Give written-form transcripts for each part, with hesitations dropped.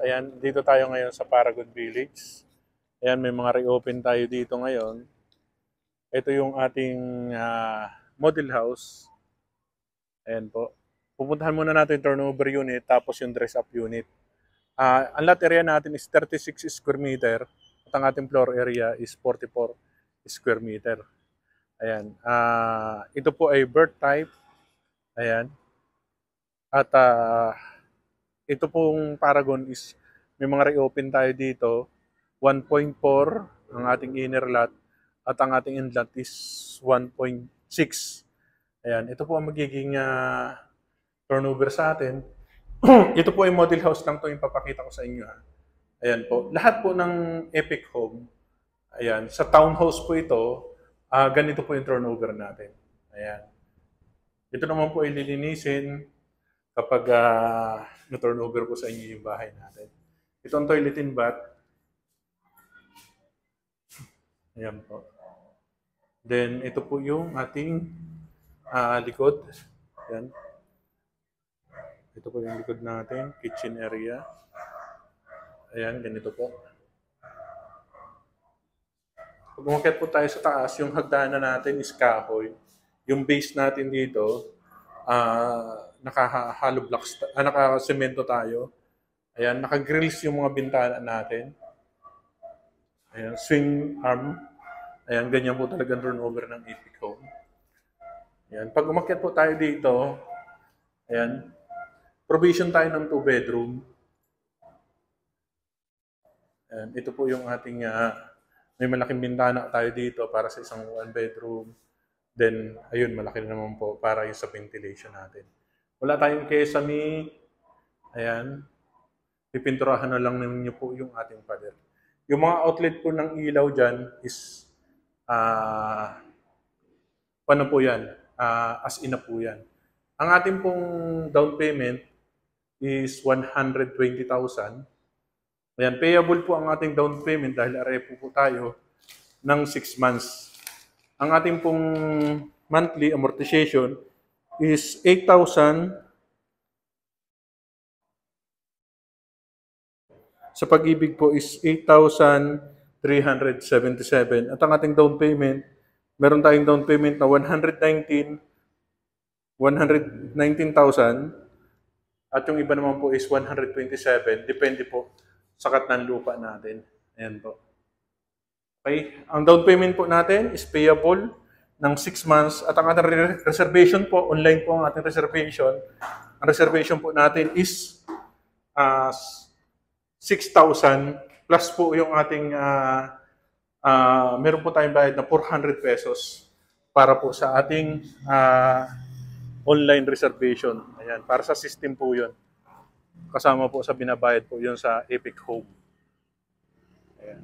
Ayan, dito tayo ngayon sa Paragon Village. Ayan, may mga reopen tayo dito ngayon. Ito yung ating model house. Ayan po. Pupuntahan muna natin yung turnover unit tapos yung dress up unit. Ang lot area natin is 36 square meter at ang ating floor area is 44 square meter. Ayan. Ito po ay birth type. Ayan. At ito pong Paragon is may mga reopen tayo dito. 1.4 ang ating inner lot at ang ating inlet is 1.6. Ayan, ito po ang magiging turnover sa atin. Ito po ay model house lang to yung papakita ko sa inyo. Ha? Ayan po. Lahat po ng Epic Home, ayan, sa townhouse po ito, ganito po yung turnover natin. Ayan. Ito naman po ay lilinisin kapag na-turnover po sa inyo yung bahay natin. Ito ang toilet and bath. Ayan po. Then, ito po yung ating likod. Ayan. Ito po yung likod natin, kitchen area. Ayan, ganito po. Pag umakyat po tayo sa taas, yung hagdanan natin is kahoy. Yung base natin dito, naka-hollow blocks, naka-semento tayo. Ayan, naka-grills yung mga bintana natin. Ayan, swing arm. Ayan, ganyan po talaga turnover ng Epic Home. Ayan, pag umakyat po tayo dito, ayan, provision tayo ng 2 bedroom. Ayan, ito po yung ating, may malaking bintana tayo dito para sa isang 1 bedroom. Then, ayun, malaki na naman po para yung sa ventilation natin. Wala tayong kesame. Ayan, pipinturahan na lang ninyo po yung ating pader. Yung mga outlet po ng ilaw dyan is, paano po yan? As in na po yan. Ang ating pong down payment is 120,000. Ayan, payable po ang ating down payment dahil arepo po tayo ng 6 months. Ang ating pong monthly amortization is 8,000. Sa pag-ibig po is 8,377. At ang ating down payment, meron tayong down payment na 119,000. At yung iba naman po is 127. Depende po sa kat ng lupa natin. Ayan po. Okay? Ang down payment po natin is payable ng 6 months. At ang ating reservation po, online po ang ating reservation. Ang reservation po natin is 6,000 plus po yung ating meron po tayong bayad na 400 pesos para po sa ating online reservation. Ayan, para sa system po yun. Kasama po sa binabayad po yun sa Epic Home. Ayan.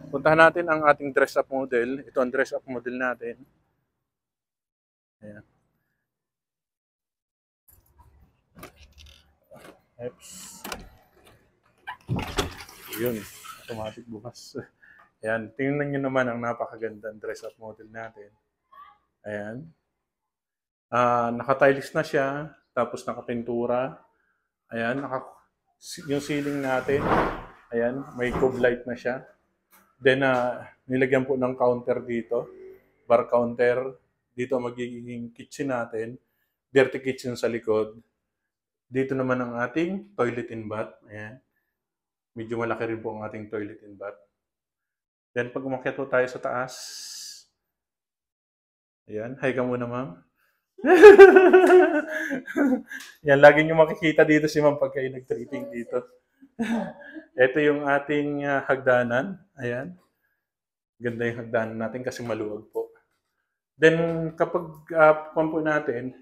Puntahan natin ang ating dress-up model. Ito ang dress-up model natin. Ayan. Oops. Yun, automatic bukas. Ayan, tingnan nyo naman ang napakagandang dress-up model natin. Ayan. Naka-tiles na siya, tapos nakapintura. Ayan, yung ceiling natin, ayan, may cube light na siya. Then, nilagyan po ng counter dito, bar counter. Dito magiging kitchen natin, dirty kitchen sa likod. Dito naman ang ating toilet and bath. Ayan. Medyo malaki rin po ang ating toilet and bath. Then, pag umakyat po tayo sa taas, ayan, hi ka muna, ma'am. Yan, lagi nyo makikita dito si ma'am pag kayo nag-tripping dito. Ito yung ating hagdanan. Ayan. Ganda yung hagdanan natin kasi maluwag po. Then, kapag po natin,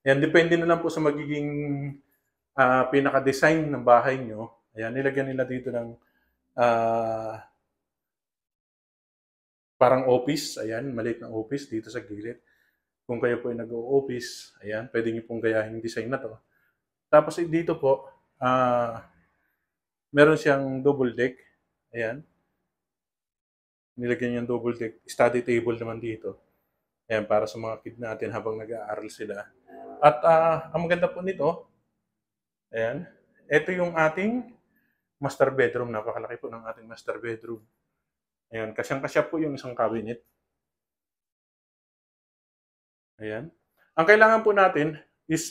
yan, depende na lang po sa magiging pinaka-design ng bahay nyo. Ayan, nilagyan nila dito ng parang office. Ayan, maliit na office dito sa gilid. Kung kayo po ay nag-o-office, ayan, pwede nyo pong gayahin yung design na to. Tapos dito po, meron siyang double deck. Ayan. Nilagyan yung double deck. Study table naman dito. Ayan, para sa mga kid natin habang nag-aaral sila. At ang maganda po nito, ayan, ito yung ating master bedroom. Napakalaki po ng ating master bedroom. Ayan, kasyang-kasya po yung isang cabinet. Ayan. Ang kailangan po natin is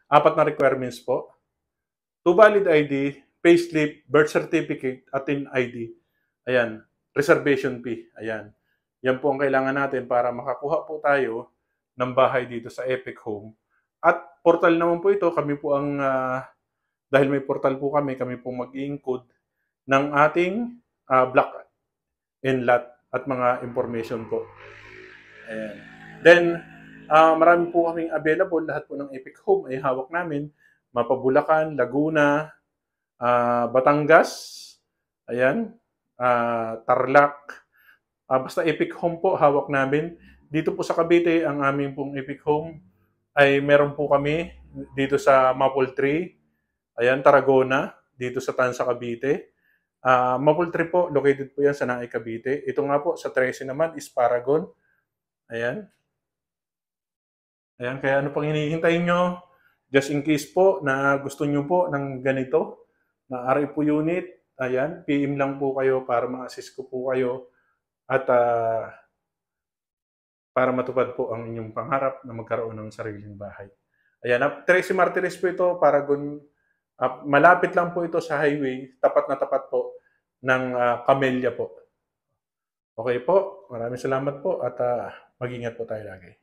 apat na requirements po. 2 valid ID, payslip, birth certificate, at TIN ID. Ayan, reservation fee. Ayan. Yan po ang kailangan natin para makakuha po tayo ng bahay dito sa Epic Home. At portal naman po ito, kami po ang, dahil may portal po kami po mag-i-encode ng ating block and lot at mga information po. Ayan. Then, marami po kaming available. Lahat po ng Epic Home ay hawak namin. Mapabulacan, Laguna, Batangas, ayan, Tarlac. Basta Epic Home po, hawak namin. Dito po sa Cavite, ang aming pong Epic Home ay meron po kami dito sa Maple Tree, ayan, Tarragona, dito sa Tansa, Cavite. Maple Tree po, located po yan sa Naay, Cavite. Ito nga po, sa 13 naman is Paragon. Ayan. Ayan, kaya ano pang hinihintay nyo? Just in case po na gusto nyo po ng ganito, na RFO unit, ayan, PM lang po kayo para ma-assist ko po kayo at para matupad po ang inyong pangarap na magkaroon ng sariling bahay. Ayan, Tracy Martinez po ito, Paragon, malapit lang po ito sa highway, tapat na tapat po ng Camellia po. Okay po, maraming salamat po at mag-ingat po tayo lagi.